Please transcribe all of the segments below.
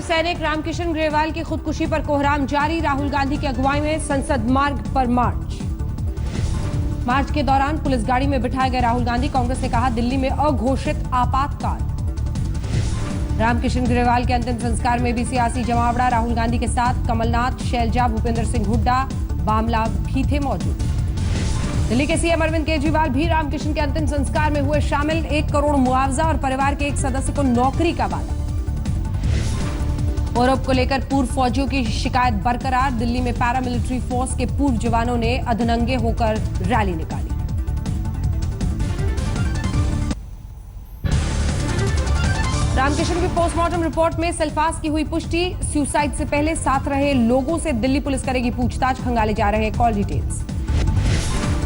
पूर्व सैनिक रामकिशन ग्रेवाल की खुदकुशी पर कोहराम जारी। राहुल गांधी की अगुवाई में संसद मार्ग पर मार्च के दौरान पुलिस गाड़ी में बिठाए गए राहुल गांधी। कांग्रेस ने कहा दिल्ली में अघोषित आपातकाल। रामकिशन ग्रेवाल के अंतिम संस्कार में भी सियासी जमावड़ा। राहुल गांधी के साथ कमलनाथ, शैलजा, भूपेंद्र सिंह हुड्डा, बामला भी थे मौजूद। दिल्ली के सीएम अरविंद केजरीवाल भी रामकिशन के अंतिम संस्कार में हुए शामिल। 1 करोड़ मुआवजा और परिवार के एक सदस्य को नौकरी का वादा। औरब को लेकर पूर्व फौजियों की शिकायत बरकरार। दिल्ली में पैरामिलिट्री फोर्स के पूर्व जवानों ने अधनंगे होकर रैली निकाली। रामकिशन की पोस्टमार्टम रिपोर्ट में सल्फास की हुई पुष्टि। सुसाइड से पहले साथ रहे लोगों से दिल्ली पुलिस करेगी पूछताछ। खंगाले जा रहे कॉल डिटेल्स।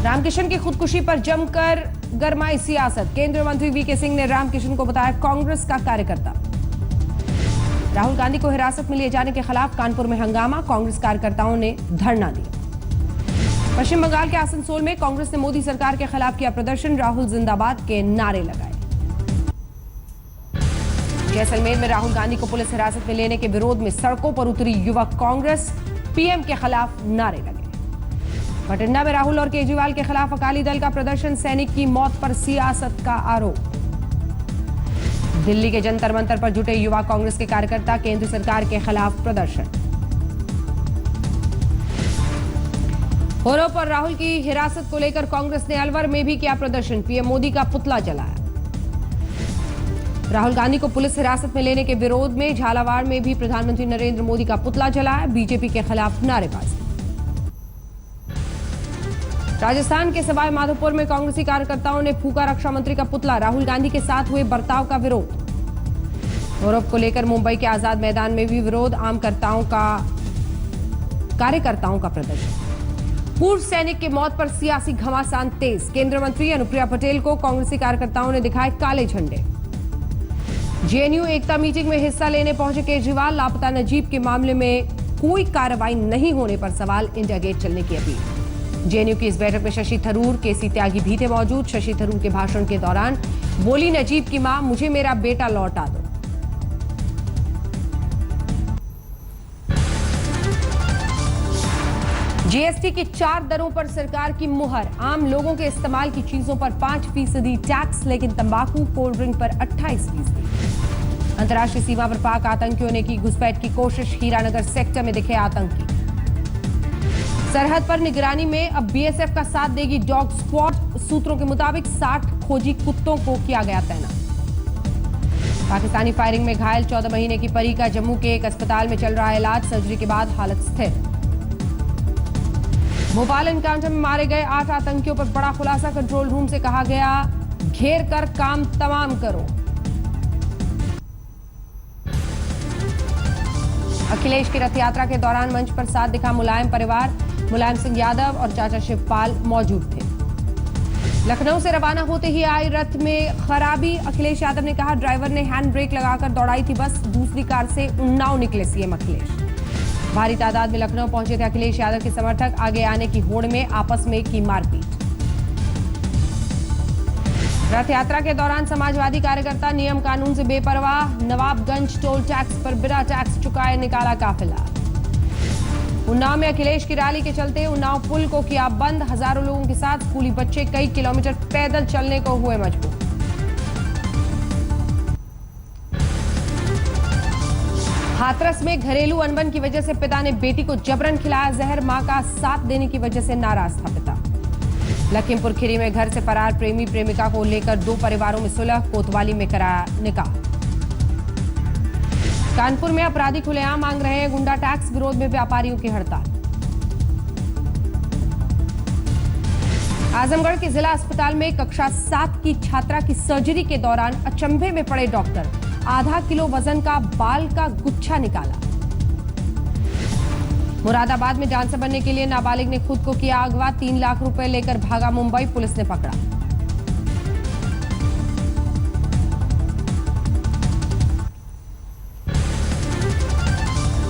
रामकिशन की खुदकुशी पर जमकर गरमाई सियासत। केंद्रीय मंत्री वीके सिंह ने रामकिशन को बताया कांग्रेस का कार्यकर्ता। राहुल गांधी को हिरासत में लिए जाने के खिलाफ कानपुर में हंगामा। कांग्रेस कार्यकर्ताओं ने धरना दिया। पश्चिम बंगाल के आसनसोल में कांग्रेस ने मोदी सरकार के खिलाफ किया प्रदर्शन। राहुल जिंदाबाद के नारे लगाए। जैसलमेर में राहुल गांधी को पुलिस हिरासत में लेने के विरोध में सड़कों पर उतरी युवक कांग्रेस। पीएम के खिलाफ नारे लगे। बठिंडा में राहुल और केजरीवाल के खिलाफ अकाली दल का प्रदर्शन। सैनिक की मौत पर सियासत का आरोप। दिल्ली के जंतर मंतर पर जुटे युवा कांग्रेस के कार्यकर्ता। केंद्र सरकार के खिलाफ प्रदर्शन। होरो पर राहुल की हिरासत को लेकर कांग्रेस ने अलवर में भी किया प्रदर्शन। पीएम मोदी का पुतला जलाया। राहुल गांधी को पुलिस हिरासत में लेने के विरोध में झालावाड़ में भी प्रधानमंत्री नरेंद्र मोदी का पुतला जलाया। बीजेपी के खिलाफ नारेबाजी। राजस्थान के सवाई माधोपुर में कांग्रेसी कार्यकर्ताओं ने फूका रक्षा मंत्री का पुतला। राहुल गांधी के साथ हुए बर्ताव का विरोध। गौरव को लेकर मुंबई के आजाद मैदान में भी विरोध। आम कार्यकर्ताओं का प्रदर्शन। पूर्व सैनिक की मौत पर सियासी घमासान तेज। केंद्रीय मंत्री अनुप्रिया पटेल को कांग्रेसी कार्यकर्ताओं ने दिखाए काले झंडे। जेएनयू एकता मीटिंग में हिस्सा लेने पहुंचे केजरीवाल। लापता नजीब के मामले में कोई कार्रवाई नहीं होने पर सवाल। इंडिया गेट चलने की अपील। जेएनयू की इस बैठक में शशि थरूर, केसी त्यागी भी थे मौजूद। शशि थरूर के भाषण के दौरान बोली नजीब की मां, मुझे मेरा बेटा लौटा दो। जीएसटी की 4 दरों पर सरकार की मुहर। आम लोगों के इस्तेमाल की चीजों पर 5% टैक्स, लेकिन तंबाकू, कोल्ड ड्रिंक पर 28%। अंतर्राष्ट्रीय सीमा पर पाक आतंकियों ने की घुसपैठ की कोशिश। हीरानगर सेक्टर में दिखे आतंकी। सरहद पर निगरानी में अब बीएसएफ का साथ देगी डॉग स्क्वाड। सूत्रों के मुताबिक 60 खोजी कुत्तों को किया गया तैनात। पाकिस्तानी फायरिंग में घायल 14 महीने की परी का जम्मू के एक अस्पताल में चल रहा है इलाज। सर्जरी के बाद हालत स्थिर। भोपाल एनकाउंटर में मारे गए 8 आतंकियों पर बड़ा खुलासा। कंट्रोल रूम से कहा गया घेर कर काम तमाम करो। अखिलेश की रथ यात्रा के दौरान मंच पर साथ दिखा मुलायम परिवार। मुलायम सिंह यादव और चाचा शिवपाल मौजूद थे। लखनऊ से रवाना होते ही आई रथ में खराबी। अखिलेश यादव ने कहा ड्राइवर ने हैंड ब्रेक लगाकर दौड़ाई थी बस। दूसरी कार से उन्नाव निकले सीएम अखिलेश। भारी तादाद में लखनऊ पहुंचे थे अखिलेश यादव के समर्थक। आगे आने की होड़ में आपस में की मारपीट। रथ यात्रा के दौरान समाजवादी कार्यकर्ता नियम कानून से बेपरवाह। नवाबगंज टोल टैक्स पर बिना टैक्स चुकाए निकाला काफिला। उन्नाव में अखिलेश की रैली के चलते उन्नाव पुल को किया बंद। हजारों लोगों के साथ स्कूली बच्चे कई किलोमीटर पैदल चलने को हुए मजबूर। हाथरस में घरेलू अनबन की वजह से पिता ने बेटी को जबरन खिलाया जहर। मां का साथ देने की वजह से नाराज था पिता। लखीमपुर खीरी में घर से फरार प्रेमी प्रेमिका को लेकर 2 परिवारों में सुलह। कोतवाली में कराया निकाह। कानपुर में अपराधी खुलेआम मांग रहे हैं गुंडा टैक्स। विरोध में व्यापारियों की हड़ताल। आजमगढ़ के जिला अस्पताल में कक्षा 7 की छात्रा की सर्जरी के दौरान अचंभे में पड़े डॉक्टर। आधा किलो वजन का बाल का गुच्छा निकाला। मुरादाबाद में जान से बनने के लिए नाबालिग ने खुद को किया अगवा। 3 लाख रुपए लेकर भागा मुंबई। पुलिस ने पकड़ा।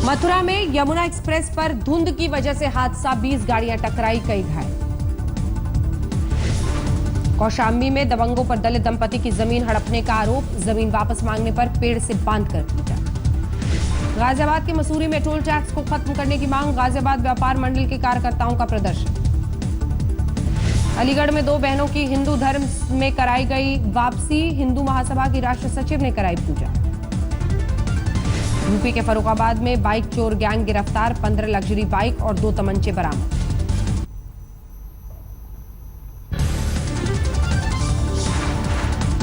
मथुरा में यमुना एक्सप्रेस पर धुंध की वजह से हादसा। 20 गाड़ियां टकराई, कई घायल। कौशाम्बी में दबंगों पर दलित दंपति की जमीन हड़पने का आरोप। जमीन वापस मांगने पर पेड़ से बांधकर पीटा। गाजियाबाद के मसूरी में टोल टैक्स को खत्म करने की मांग, गाजियाबाद व्यापार मंडल के कार्यकर्ताओं का प्रदर्शन। अलीगढ़ में 2 बहनों की हिंदू धर्म में कराई गई वापसी, हिंदू महासभा की राष्ट्र सचिव ने कराई पूजा। यूपी के फर्रुखाबाद में बाइक चोर गैंग गिरफ्तार, 15 लग्जरी बाइक और 2 तमंचे बरामद।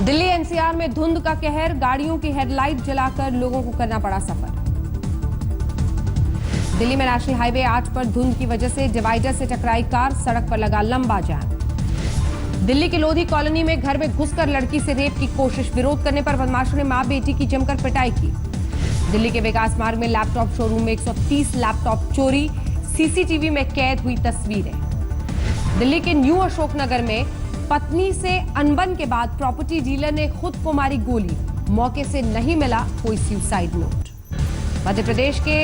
दिल्ली एनसीआर में धुंध का कहर, गाड़ियों की हेडलाइट जलाकर लोगों को करना पड़ा सफर। दिल्ली में नेशनल हाईवे 8 पर धुंध की वजह से डिवाइडर से टकराई कार, सड़क पर लगा लंबा जाम। दिल्ली के लोधी कॉलोनी में घर में घुसकर लड़की से रेप की कोशिश, विरोध करने पर बदमाशों ने मां बेटी की जमकर पिटाई की। दिल्ली के विकास मार्ग में लैपटॉप शोरूम में 130 लैपटॉप चोरी, सीसीटीवी में कैद हुई तस्वीरें। दिल्ली के न्यू अशोकनगर में पत्नी से अनबन के बाद प्रॉपर्टी डीलर ने खुद को मारी गोली, मौके से नहीं मिला कोई सुसाइड नोट। मध्य प्रदेश के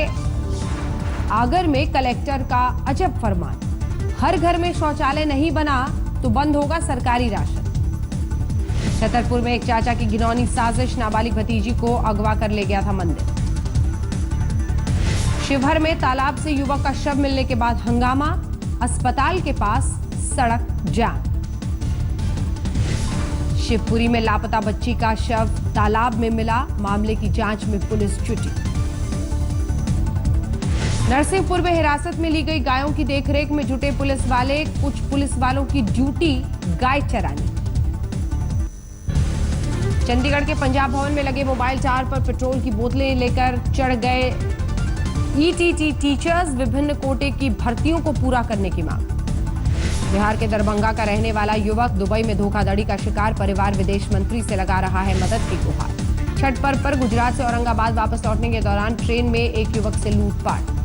आगर में कलेक्टर का अजब फरमान, हर घर में शौचालय नहीं बना तो बंद होगा सरकारी राशन। छतरपुर में एक चाचा की घिनौनी साजिश, नाबालिग भतीजी को अगवा कर ले गया था मंदिर। शिवहर में तालाब से युवक का शव मिलने के बाद हंगामा, अस्पताल के पास सड़क जाम। शिवपुरी में लापता बच्ची का शव तालाब में मिला, मामले की जांच में पुलिस जुटी। नरसिंहपुर में हिरासत में ली गई गायों की देखरेख में जुटे पुलिस वाले, कुछ पुलिस वालों की ड्यूटी गाय चरानी। चंडीगढ़ के पंजाब भवन में लगे मोबाइल टावर पर पेट्रोल की बोतलें लेकर चढ़ गए ईटीटी टीचर्स, विभिन्न कोटे की भर्तियों को पूरा करने की मांग। बिहार के दरभंगा का रहने वाला युवक दुबई में धोखाधड़ी का शिकार, परिवार विदेश मंत्री से लगा रहा है मदद की गुहार। छठ पर्व पर गुजरात से औरंगाबाद वापस लौटने के दौरान ट्रेन में एक युवक से लूटपाट।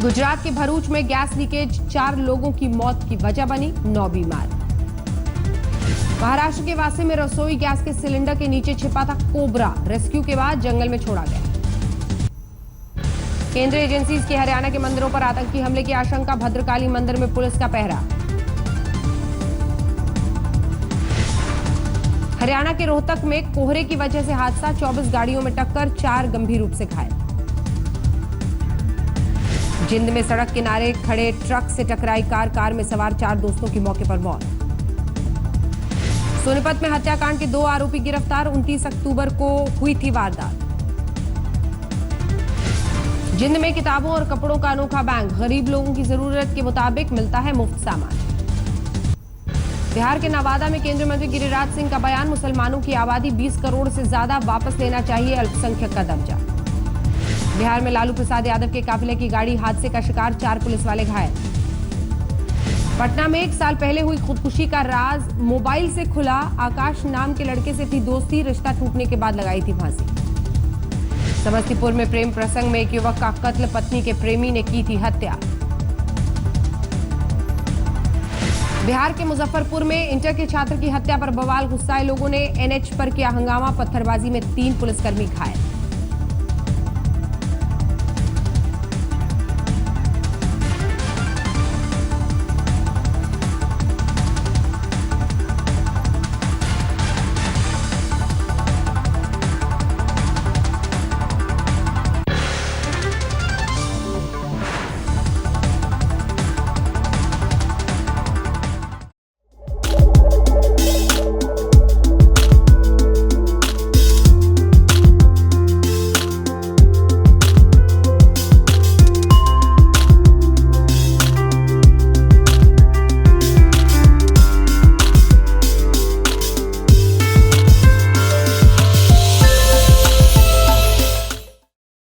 गुजरात के भरूच में गैस लीकेज, 4 लोगों की मौत की वजह बनी, 9 बीमार। महाराष्ट्र के वासे में रसोई गैस के सिलेंडर के नीचे छिपा था कोबरा, रेस्क्यू के बाद जंगल में छोड़ा गया। केंद्रीय एजेंसीज के हरियाणा के मंदिरों पर आतंकी हमले की आशंका, भद्रकाली मंदिर में पुलिस का पहरा। हरियाणा के रोहतक में कोहरे की वजह से हादसा, 24 गाड़ियों में टक्कर, 4 गंभीर रूप से घायल। जिंद में सड़क किनारे खड़े ट्रक से टकराई कार में सवार 4 दोस्तों की मौके पर मौत। सोनीपत में हत्याकांड के 2 आरोपी गिरफ्तार, 29 अक्टूबर को हुई थी वारदात। जिंद में किताबों और कपड़ों का अनोखा बैंक, गरीब लोगों की जरूरत के मुताबिक मिलता है मुफ्त सामान। बिहार के नवादा में केंद्रीय मंत्री गिरिराज सिंह का बयान, मुसलमानों की आबादी 20 करोड़ से ज्यादा, वापस लेना चाहिए अल्पसंख्यक का दर्जा। बिहार में लालू प्रसाद यादव के काफिले की गाड़ी हादसे का शिकार, 4 पुलिस वाले घायल। पटना में 1 साल पहले हुई खुदकुशी का राज मोबाइल से खुला, आकाश नाम के लड़के से थी दोस्ती, रिश्ता टूटने के बाद लगाई थी फांसी। समस्तीपुर में प्रेम प्रसंग में एक युवक का कत्ल, पत्नी के प्रेमी ने की थी हत्या। बिहार के मुजफ्फरपुर में इंटर के छात्र की हत्या पर बवाल, गुस्साए लोगों ने एनएच पर किया हंगामा, पत्थरबाजी में 3 पुलिसकर्मी घायल।